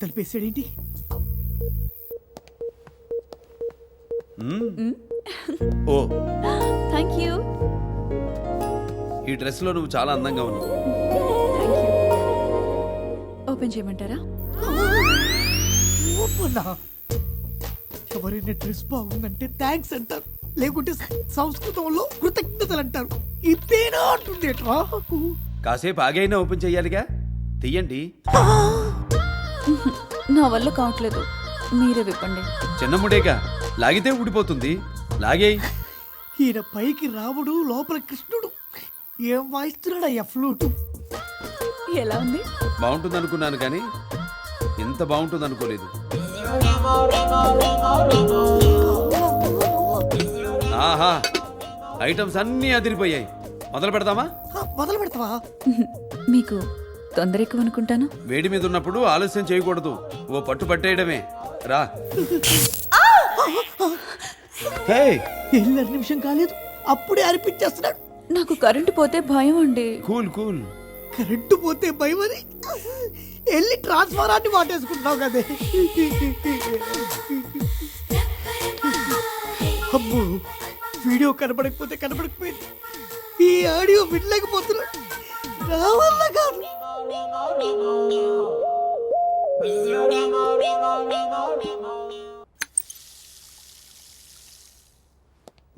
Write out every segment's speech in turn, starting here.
తలిపేసాడేంటి? Oh thank you. ఈ dress లో నువ్వు చాలా అందంగా ఉన్నావు. ఓపెన్ చేయమంటారా? ఓపన్నా. ఎవరైనా డ్రెస్ బాగుందంటే థ్యాంక్స్ అంటారు, లేకుంటే సంస్కృతంలో కృతజ్ఞతలు అంటారు. ఇదేనా అంటుండేట్రా? కాసేపు ఆగైనా ఓపెన్ చెయ్యాలిగా, తీయండి. నా వల్ల కావట్లేదు, మీరే విప్పండి. చిన్నముడేగా, లాగితే ఊడిపోతుంది. లాగే. ఈయన పైకి రాముడు, లోపల కృష్ణుడు. ఏం వాయిస్తున్నాడా ఫ్లూటు? ఎలా ఉంది? బాగుంటుంది అనుకున్నాను కానీ ఇంత బాగుంటుంది అనుకోలేదు. ఆహా, ఐటమ్స్ అన్నీ అదిరిపోయాయి. మొదలు పెడతామా? మొదలు పెడతావా? మీకు తొందర ఎక్కువ అనుకుంటాను. వేడి మీద ఉన్నప్పుడు ఆలస్యం చేయకూడదు, ఓ పట్టు పట్టేయడమే. రా. హే, 2 నిమిషం కాలేదు, అప్పుడే అనిపించేస్తున్నాడు. నాకు కరెంటు పోతే భయం అండి. Cool cool. కరెంటు పోతే భయం అని వెళ్ళి ట్రాన్స్ఫారాన్ని వాటేసుకుంటున్నావు కదే. అబ్బో, వీడియో కనపడకపోతే కనపడకపోయింది, ఈ ఆడియో వినలేకపోతున్నాడు. నా వల్ల కాదు.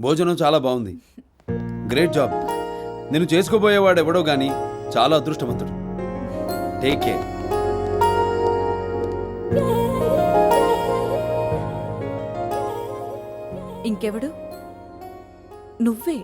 భోజనం చాలా బాగుంది. Great job. నేను చేసుకోబోయేవాడు ఎవడో గాని చాలా అదృష్టవంతుడు. Take care. ఇంకెవడు? నువ్వే.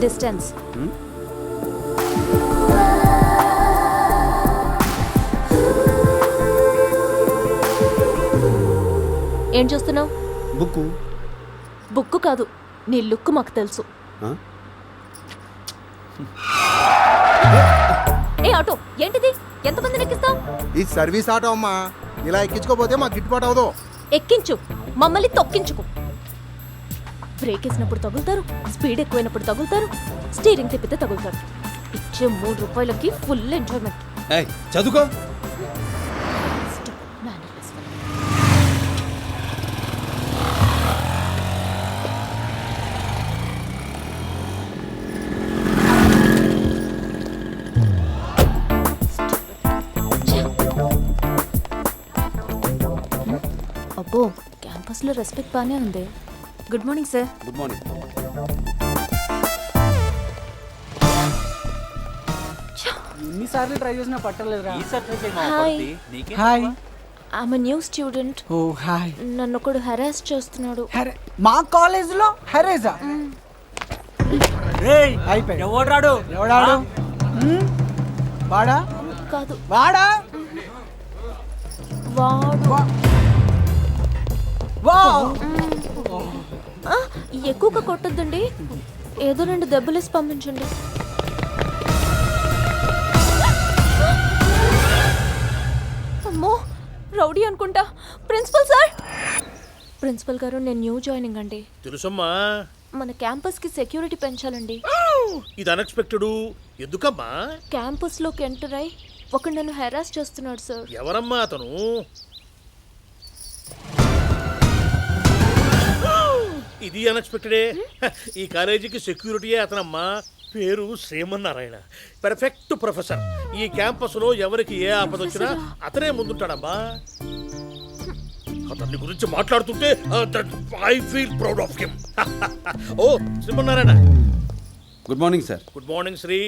డిస్టెన్స్. ఏం చూస్తున్నావు? బుక్కు. బుక్కు కాదు, నీ లుక్ మాకు తెలుసు. ఏ ఆటో ఏంటిది? ఎంతమందిని ఎక్కిస్తావు? ఈ సర్వీస్ ఆటో అమ్మా, ఇలా ఎక్కించుకోపోతే మాకు గిట్టుబాటు అవదు. ఎక్కించు, మమ్మల్ని తొక్కించుకు. బ్రేక్ వేసినప్పుడు తగులుతారు, స్పీడ్ ఎక్కువైనప్పుడు తగులుతారు, స్టీరింగ్ తిప్పితే తగులుతారు. ఇచ్చే 3 రూపాయలకి ఫుల్ ఎంజాయ్మెంట్. చదువుకో. అబ్బో, క్యాంపస్లో రెస్పెక్ట్ బాగానే ఉంది. Good morning sir. Good morning. ఎన్నిసార్లు ట్రై చేసినా పట్టలేదురా. Hi, I'm new student. Oh hi. నన్ను ఒకడు హెరాస్ చేస్తున్నాడు. మా కాలేజ్ లో హెరేజా? ఎవడాడు? వాడా? కాదు, వాడా? ఎక్కువగా కొట్టద్దండి, ఏదో 2 దెబ్బలేసి పంపించండి. అమ్మో, రౌడీ అనుకుంటా. Principal sir. ప్రిన్సిపల్ గారు, నేను న్యూ జాయినింగ్ అండి. తెలుసమ్మా. మన క్యాంపస్ కి సెక్యూరిటీ పెంచాలండి. ఇది అన్ఎక్స్పెక్టెడ్. ఎందుకమ్మా? క్యాంపస్ లోకి ఎంటర్ అయి ఒకడు నన్ను హెరాస్ చేస్తున్నాడు సార్. ఎవరమ్మా అతను? ఇది అన్ఎక్స్పెక్టెడే. ఈ కాలేజీకి సెక్యూరిటీయే అతనమ్మా. పేరు శ్రీమన్నారాయణ. Perfect professor. ఈ క్యాంపస్ లో ఎవరికి ఏ ఆపద వచ్చినా అతనే ముందుంటాడమ్మా. అతన్ని గురించి మాట్లాడుతుంటే I feel proud of him. ఓ Srimannarayana. Good morning sir. Good morning Sri.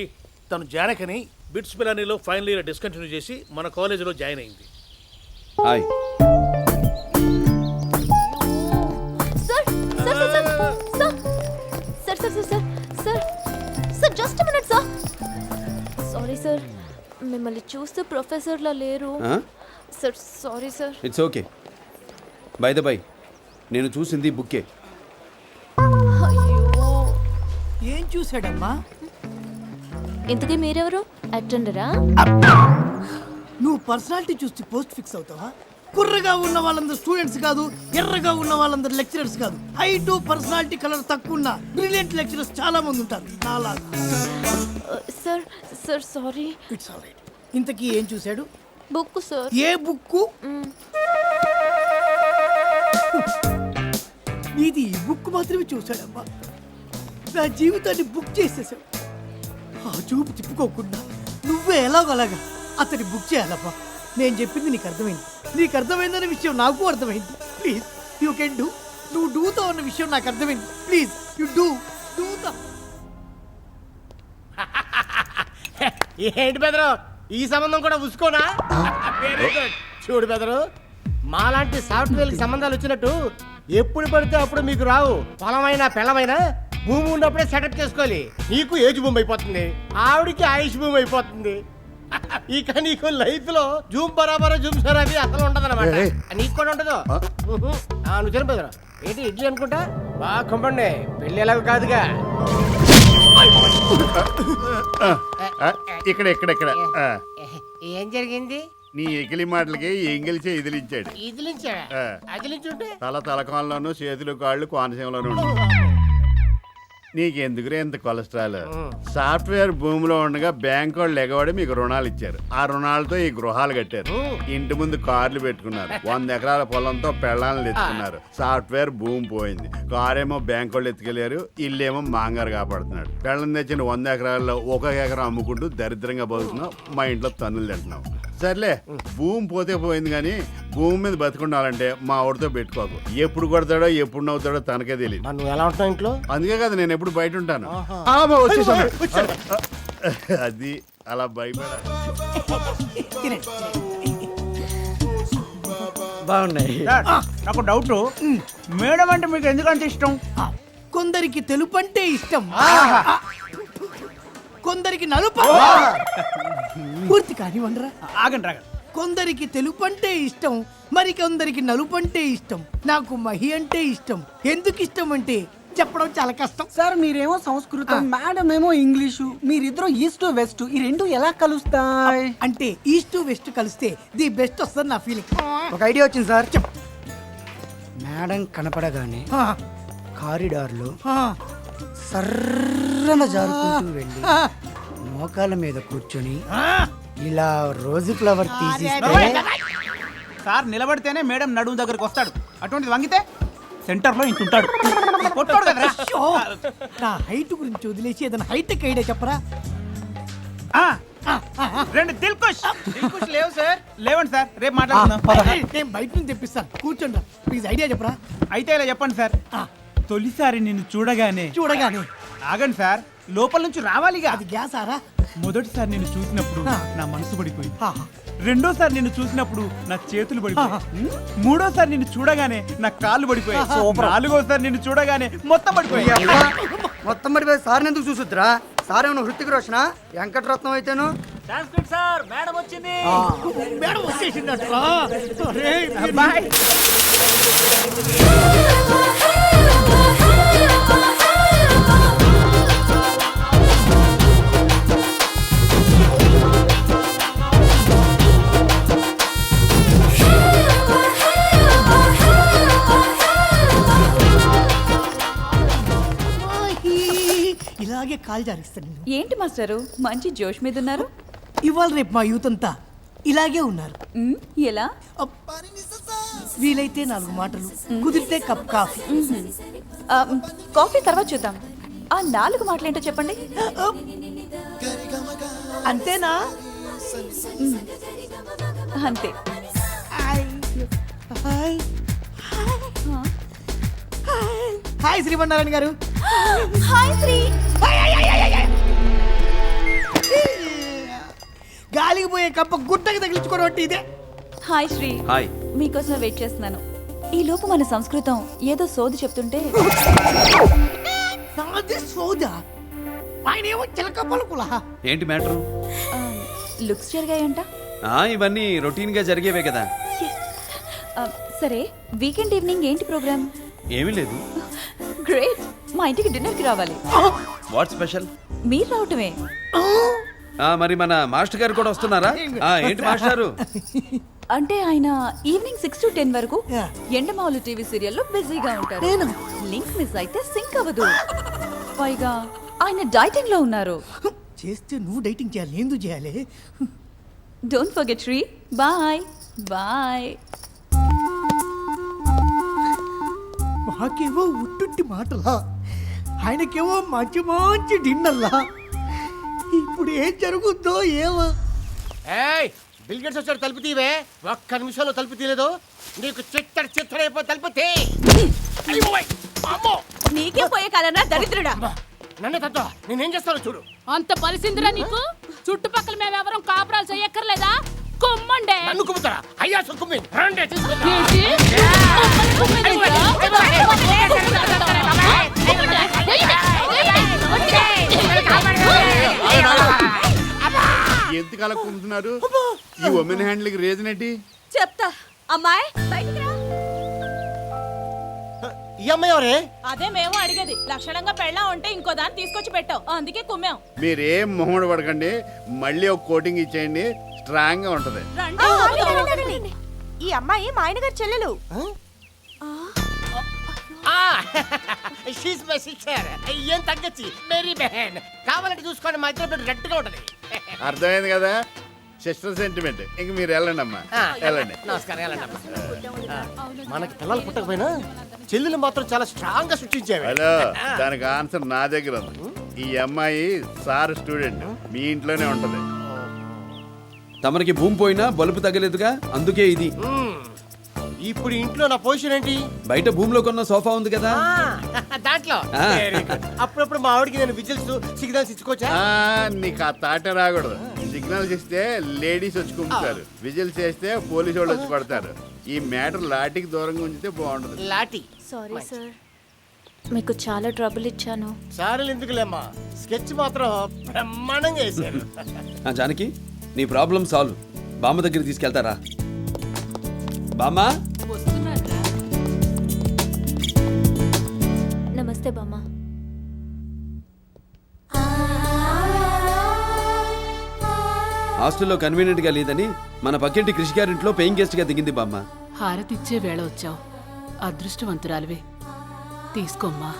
తను జానకని బిట్స్ పిలానీలో ఫైనల్ ఇయర్ డిస్కంటిన్యూ చేసి మన కాలేజీలో జాయిన్ అయింది. Hi. Sir just minute sir. Sorry sir, మిమ్మల్ని చూస్తే ప్రొఫెసర్లా లేరు. Sir sorry sir. It's okay. By the by, నేను చూసింది బుక్కే, ఏం చూశాడమ్మా? ఇంతకీ మీరెవరు? అటెండరా? నువ్వు పర్సనాలిటీ చూస్తే పోస్ట్ ఫిక్స్ అవుతావా? కుర్రగా ఉన్న వాళ్ళందరూ స్టూడెంట్స్ కాదు, ఎర్రగా ఉన్న వాళ్ళందరూ లెక్చరర్స్ కాదు. హైట్ పర్సనాలిటీ కలర్ తక్కువ ఉన్న బ్రిలియంట్ లెక్చరర్స్ చాలా మంది ఉంటారు. నాలాగా. Sir sir sorry. It's all right. ఇంతకీ ఏం చూశాడు? Book sir. ఏ బుక్కు? ఇది ఈ బుక్ మాత్రమే చూశాడమ్మా. నా జీవితాన్ని బుక్ చేసేసావు. ఆ చూపు తిప్పుకోకుండా నువ్వే ఎలాగోలాగా అతన్ని బుక్ చేయాలమ్మా. నేను చెప్పింది నీకు అర్థమైంది. నీకు అర్థమైందన్న విషయం నాకు అర్థమైంది. Please you can do. నువ్వు డూతో అన్న విషయం నాకు అర్థమైంది. ప్లీజ్ యూ డూతో. ఏంటి బెదరు, ఈ సంబంధం కూడా ఉసుకోనా? Very good. చూడు బెదరు, మాలాంటి సాఫ్ట్వేర్కి సంబంధాలు వచ్చినట్టు ఎప్పుడు పడితే అప్పుడు మీకు రావు. పొలమైనా పెళ్ళమైనా భూమి ఉన్నప్పుడే సెటప్ చేసుకోవాలి. నీకు ఏజ్ భూమి అయిపోతుంది, ఆవిడికి ఆయుష్ భూమి అయిపోతుంది. ఇక నీకు లైఫ్ లో జూమ్ బరాబర్ జూమ్ సరాబీ అసలు ఉండదన్నమాట. నీకు కూడా ఉండదు. నువ్వు తిన బెదరు. ఏంటి ఇడ్లీ అనుకుంటా? బాగా కంపండి, పెళ్ళి ఎలాగో కాదుగా. ఇక్కడ ఇక్కడ ఇక్కడ ఏం జరిగింది? నీ ఎగిలి మాటలకి ఎంగిలిచే ఎదిలించాడు. ఇదిలించాడా? అదిలించుంటే తలకాలంలోనూ చేతులు కాళ్ళు కోనసీమలోనూ నీకెందుకురే ఇంత కొలెస్ట్రాల్? సాఫ్ట్వేర్ భూమిలో ఉండగా బ్యాంక్ వాళ్ళు ఎగవాడి మీకు రుణాలు ఇచ్చారు. ఆ రుణాలతో ఈ గృహాలు కట్టారు, ఇంటి ముందు కార్లు పెట్టుకున్నారు, 100 ఎకరాల పొలంతో పెళ్ళాలను ఎత్తుకున్నారు. సాఫ్ట్వేర్ భూమి పోయింది, కారేమో బ్యాంక్ వాళ్ళు ఎత్తుకెళ్ళారు, ఇల్లేమో మాంగారు కాపాడుతున్నాడు. పెళ్ళం తెచ్చిన 100 ఎకరాల్లో 1 ఎకరం అమ్ముకుంటూ దరిద్రంగా బతుకున్నావు. మా ఇంట్లో తన్నులు తింటున్నావు. సర్లే, భూమి పోతే పోయింది, కానీ భూమి మీద బతుకుండాలంటే మా ఆవిడతో పెట్టుకోకు. ఎప్పుడు కొడతాడో ఎప్పుడు నవ్వుతాడో తనకే తెలియదు. నువ్వు ఎలా ఉంటున్నావు ఇంట్లో? అందుకే కదా నేను ఎప్పుడు బయట ఉంటాను. అది అలా భయపడ. బాగున్నాయి. నాకు డౌట్, మేడం అంటే మీకు ఎందుకంటే ఇష్టం? కొందరికి తెలుపు అంటే ఇష్టం, కొందరికి నలుపు. పూర్తి కానివ్వండిరా. ఆగండి రాగండి. కొందరికి తెలుపు అంటే ఇష్టం, మరి కొందరికి నలుపు అంటే ఇష్టం. నాకు మహి అంటే ఇష్టం. ఎందుకు ఇష్టం అంటే చెప్పడం చాలా కష్టం. సార్ మీరేమో సంస్కృతం, మేడం ఏమో ఇంగ్లీషు, మీరిద్దరు ఈస్ట్ వెస్ట్, ఈ రెండు ఎలా కలుస్తాయి? అంటే ఈస్ట్ వెస్ట్ కలిస్తే ది బెస్ట్ వస్తుంది నా ఫీలింగ్. ఒక ఐడియా వచ్చింది సార్. మేడం కనపడగానే కారిడార్లో సర్రన జారుకుంటూ వెళ్ళి మోకాల మీద కూర్చొని ఇలా రోజు ఫ్లవర్ తీసిస్తే సార్ నిలబడితేనే మేడం నడుము దగ్గరకు వస్తాడు. అటువంటిది వంగితే సెంటర్ లో ఇంటుంటాడు. కొట్టాడు కదరా. నా హైట్ గురించి వదిలేసి ఏదైనా హైటెక్ ఐడియా చెప్పరా? రెండు దిల్కుష్ లేవు సార్. లేవండి సార్, రేపు మాట్లాడుకుందాం. నేను బయట నుంచి తెప్పిస్తాను, కూర్చోండి. ప్లీజ్ ఐడియా చెప్పరా? అయితే ఇలా చెప్పండి సార్. తొలిసారి నిన్ను చూడగానే ఆగండి సార్, లోపల నుంచి రావాలిగా. అది గ్యాస్ ఆరా? మొదటిసారి నిన్ను చూసినప్పుడు నా మనసు పడిపోయింది. రెండోసారి నిన్ను చూసినప్పుడు నా చేతులు పడిపోయాయి. మూడోసారి నిన్ను చూడగానే నా కాళ్ళు పడిపోయాయి. నాలుగోసారి నిన్ను చూడగానే మొత్తం పడిపోయాయి. మొత్తం పడిపోయి సార్ ఎందుకు చూసుద్రా? సార్ ఏమన్నా హృతిక్ రోషన వెంకటరత్నం అయితేను. సార్ మేడం వచ్చింది. మేడం వచ్చేసిందట్రా. బాయ్. ఇలాగే కాల్ జారిస్తాను. ఏంటి మాస్టరు మంచి జోష్ మీద ఉన్నారు? ఇవాళ రేపు మా యూత్ అంతా ఇలాగే ఉన్నారు. ఎలా? వీలైతే 4 మాటలు, కుదిరితే కప్ కాఫీ. కాఫీ తర్వాత చూద్దాం. ఆ 4 మాటలు ఏంటో చెప్పండి. అంతేనా? అంతే. హాయ్ శ్రీమన్నారాయణ గారు. హాయ్ శ్రీ. గాలికి పోయే కప్ప గుట్టకి తగిలించుకోవడం ఇదే. హాయ్ శ్రీ. హాయ్. మీకోసం వెయిట్ చేస్తున్నాను. ఈ లోపు మన సంస్కృతం ఏదో సోది చెప్తుంటే నాది సోదా, ఆయన ఏమో చిలక పలుకులా. ఏంటి మ్యాటరు? లుక్స్ జరిగాయంట. ఇవన్నీ రొటీన్ గా జరిగేవే కదా. సరే, వీకెండ్ ఈవినింగ్ ఏంటి ప్రోగ్రామ్? ఏమీ లేదు. గ్రేట్, మా ఇంటికి డిన్నర్కి రావాలి. What special? మీరు రావటమే. మరి మన మాస్టర్ గారు కూడా వస్తున్నారా? ఏంటి మాస్టారు? అంటే ఆయన ఈవినింగ్ 6 to 10 వరకు Yeah. ఎండమావులు టీవీ సీరియల్లో బిజీగా ఉంటారు. నేను లింక్ మిస్ అయితే సింక్ అవ్వదు. పైగా ఆయన డైటింగ్ లో ఉన్నారు. చేస్తే నువ్వు డైటింగ్ చేయాలి, ఎందుకు చేయాలి? Don't forget Sri. Bye bye. మాకేమో ఉట్టుట్టి మాటలా, ఆయనకేమో మంచి మంచి డిన్నర్లా. ఇప్పుడు ఏం జరుగుద్దో ఏమో. ఏయ్ బిల్ గేట్స్ వచ్చాడు, తలుపు తీవే. ఒక్క నిమిషంలో తలుపు తీయలేదు నీకు చిత్తడైపో తలుపు తీ. అయ్యో, ఓయ్, అమ్మో నీకే పోయే కాలన్నా దరిద్రుడా. నన్ను తత్వ నేనేం చేస్తానో చూడు. అంత పరిసిందిరా నీకు? చుట్టుపక్కల మేమెవరం కాపురాలు చెయ్యక్కర్లేదా? కుమ్మండే. నన్ను కుమ్ముతారా? అయ్యా కుమ్మి రండి తీసుకుంటా. ఏంటి? మమ్మల్ని కుమ్మేదిరా? ఎందుకు అలా కుంటున్నారు? ఈ ఉమెన్ హ్యాండ్లింగ్ రీజన్ ఏంటి? చెప్తా. అమ్మాయి బయటికి రా. ఈ అమ్మాయి ఎవరే? అదే మేము అడిగేది. లక్షణంగా పెళ్ళా ఉంటే ఇంకో దాన్ని తీసుకొచ్చి పెట్టావు, అందుకే కుమ్మాం. మీరేం మొహం పడకండి, మళ్ళీ ఒక కోటింగ్ ఇచ్చేయండి, స్ట్రాంగ్ గా ఉంటది. రండి. ఈ అమ్మాయి మా ఆయన గారి చెల్లెలు. She's my sister. ఏం తగ్గచ్చి మేరీ బెహన్. కావాలంటే చూసుకోండి, మా ఇద్దరు పెట్టి రెట్టుగా ఉంటది. అర్థమైంది కదా? Sister sentiment. ఇంక మీరు వెళ్ళండి అమ్మా, వెళ్ళండి. నమస్కారం. వెళ్ళండి అమ్మా. మనకి పిల్లలు పుట్టకపోయినా చెల్లెలు మాత్రం చాలా స్ట్రాంగ్ గా సృష్టించేవి. హలో, దానికి ఆన్సర్ నా దగ్గర ఉంది. ఈ అమ్మాయి సార్ స్టూడెంట్, మీ ఇంట్లోనే ఉంటది. తమరికి భూమి పోయినా బలుపు తగ్గలేదుగా, అందుకే ఇది. ఇప్పుడు ఇంట్లో నా పొజిషన్ ఏంటి? బయట భూమిలో కొన్న సోఫా ఉంది కదా, దాంట్లో Very good. అప్పుడప్పుడు మా ఆవిడకి నేను విజిల్స్ సిగ్నల్స్ ఇచ్చుకోవచ్చా? నీకు ఆ తాట రాకూడదు. సిగ్నల్స్ ఇస్తే లేడీస్ వచ్చి కుమ్ముతారు, విజిల్స్ చేస్తే పోలీసు వాళ్ళు వచ్చి కొడతారు. ఈ మ్యాటర్ లాటికి దూరంగా ఉంచితే బాగుంటది. లాటి. సారీ సార్, మీకు చాలా ట్రబుల్ ఇచ్చాను. సారీలు ఎందుకులేమ్మా, స్కెచ్ మాత్రం బ్రహ్మాండంగా వేసారు. జానకి, నీ ప్రాబ్లం సాల్వ్. బామ్మ దగ్గర తీసుకెళ్తారా? బామ్మ, నమస్తే బామ్మ. హాస్టల్లో కన్వీనియంట్ గా లేదని మన పక్కింటి కృషి గారింట్లో పేయింగ్ గెస్ట్ గా దిగింది బామ్మ. హారతిచ్చే వేళ వచ్చావు, అదృష్టవంతురాలివే. తీసుకోమ్మా.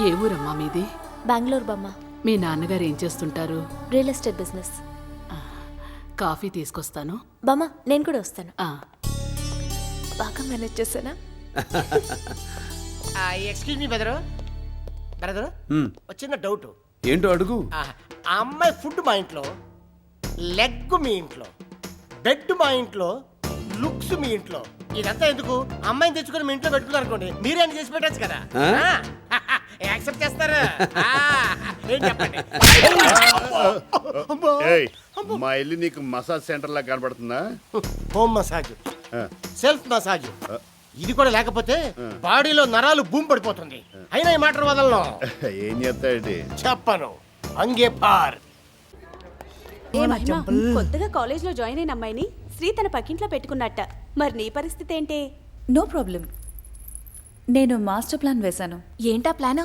ఏ ఊరమ్మా మీది? బెంగళూరు బామ్మ. మీ నాన్నగారు ఏం చేస్తుంటారు? Real estate business. కాఫీ తీసుకొస్తాను. బామ్మ నేను కూడా వస్తాను. ఆ, బాగా మేనేజ్ చేసానా? Excuse me brother. చిన్న డౌట్. ఏంటో అడుగు. ఆ అమ్మాయి ఫుడ్ మా ఇంట్లో, లెగ్ మీ ఇంట్లో, బెడ్ మా ఇంట్లో, లుక్స్ మీ ఇంట్లో. ఇదంతా ఎందుకు? అమ్మాయిని తెచ్చుకొని మీ ఇంట్లో పెట్టుకున్నారు అనుకోండి, మీరే అని చేసి పెట్టచ్చు కదా. యాక్సెప్ట్ చేస్తారు. ఏం చెప్పండి. ఏయ్, మా ఇల్లు నీకు మసాజ్ సెంటర్ లా కనబడుతుందా? హోమ్ మసాజ్, సెల్ఫ్ మసాజ్, ఇది కూడా లేకపోతే బాడీలో నరాలు భూమి పడిపోతుంది. అయినా ఈ మాట వదలను. ఏం చేస్తాడు? చెప్పను. అంగే పార్. కొత్తగా కాలేజ్ లో జాయిన్ అయిన అమ్మాయిని శ్రీ తన పక్కింట్లో పెట్టుకున్నట్ట. మరి నీ పరిస్థితి ఏంటి? No problem. నేను మాస్టర్ ప్లాన్ వేశాను. ఏంటా ప్లాన్?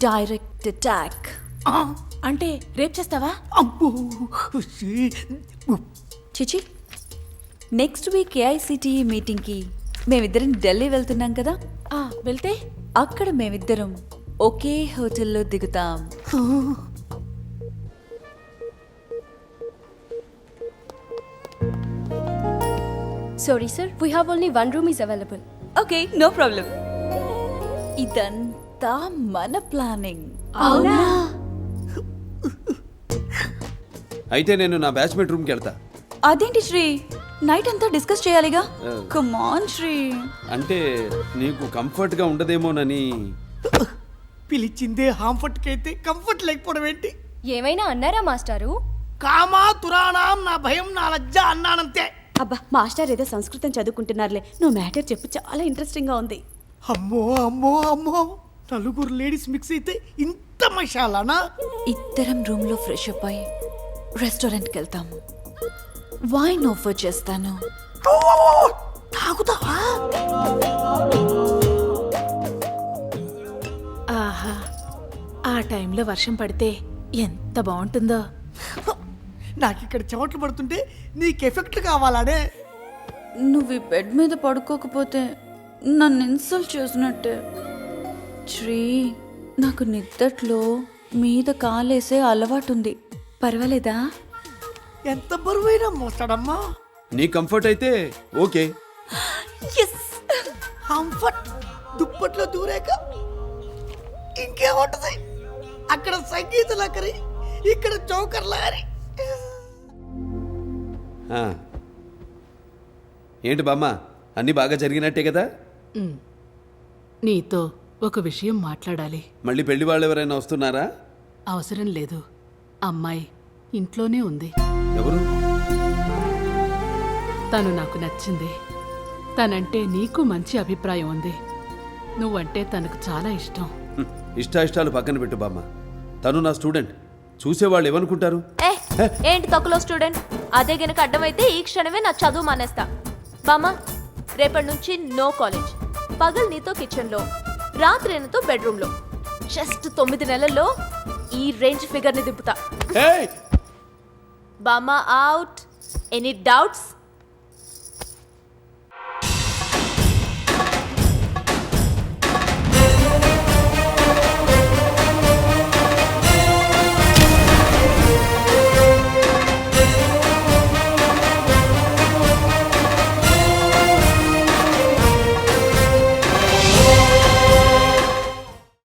Direct attack. అంటే రేప్ చేస్తావా? అబ్బో, చిచి, నెక్స్ట్ వీక్ ఏఐసిటిఈ మీటింగ్కి మేమిద్దరం ఢిల్లీ వెళ్తున్నాం కదా. వెళ్తే అక్కడ మేమిద్దరం ఒకే హోటల్లో దిగుతాం. Sorry sir, we have only 1 room is available. Okay, no problem. ఇదంతా మన ప్లానింగ్. అవునా? అయితే నేను నా బ్యాచ్మేట్ రూమ్కి వెళ్తా. అదేంటి శ్రీ, నైట్ అంతా డిస్కస్ చేయాలిగా. Come on Sri. అంటే నీకు కంఫర్ట్ గా ఉండదేమోనని. పిలిచిందే హాంఫర్ట్ కైతే కంఫర్ట్ లేకపోవడం ఏంటి? ఏమైనా అన్నారా మాస్టారు? కామా తురాణం నా భయం నా లజ్జ అన్నానంతే. అబ్బా, మాస్టర్ ఏదో సంస్కృతం చదువుకుంటున్నారులే. నువ్వు మ్యాటర్ చెప్పు, చాలా ఇంట్రెస్టింగ్ గా ఉంది. అమ్మో అమ్మో అమ్మో, నలుగురు లేడీస్ మిక్స్ అయితే ఇంత మషాలానా? ఇద్దరం రూమ్ లో ఫ్రెష్ అప్ అయ్యి రెస్టారెంట్కి వెళ్తాము. వైన్ ఆఫర్ చేస్తాను. తాగుతావా? ఆ టైంలో వర్షం పడితే ఎంత బాగుంటుందో. నాకు ఇక్కడ చెమటలు పడుతుంటే నీకు ఎఫెక్ట్ కావాలనే. నువ్వు ఈ బెడ్ మీద పడుకోకపోతే నన్ను ఇన్సల్ట్ చేసినట్టే. శ్రీ, నాకు నిద్దట్లో మీద కాలేసే అలవాటుంది, పర్వాలేదా? ఎంత బరువైనా మోస్తాడమ్మా. నీ కంఫర్ట్ అయితే ఓకే. కంఫర్ట్ దుప్పట్లో దూరాక ఇంకేముంటది? అక్కడ సంగీత లకరి, ఇక్కడ జోకర్ లహరి. ఆ. ఏంటి బామ్మ, అన్నీ బాగా జరిగినట్టే కదా? నీతో ఒక విషయం మాట్లాడాలి. మళ్ళీ పెళ్లి వాళ్ళు ఎవరైనా వస్తున్నారా? అవసరం లేదు, అమ్మాయి ఇంట్లోనే ఉంది. ఎవరు? తను నాకు నచ్చింది. తనంటే నీకు మంచి అభిప్రాయం ఉంది. నువ్వంటే తనకు చాలా ఇష్టం. ఇష్టాలు పక్కన పెట్టు బామ్మ. తను నా స్టూడెంట్. చూసేవాళ్ళు ఏమనుకుంటారు? ఏంటి తక్కువ స్టూడెంట్? అదే గనక అడ్డమైతే ఈ క్షణమే నా చదువు మానేస్తా. బామ్మ, రేపటి నుంచి నో కాలేజ్. పగలు నీతో కిచెన్లో, రాత్రి నీతో బెడ్రూమ్లో. జస్ట్ 9 నెలల్లో ఈ రేంజ్ ఫిగర్ని దింపుతా. బామ్మ అవుట్. Any doubts?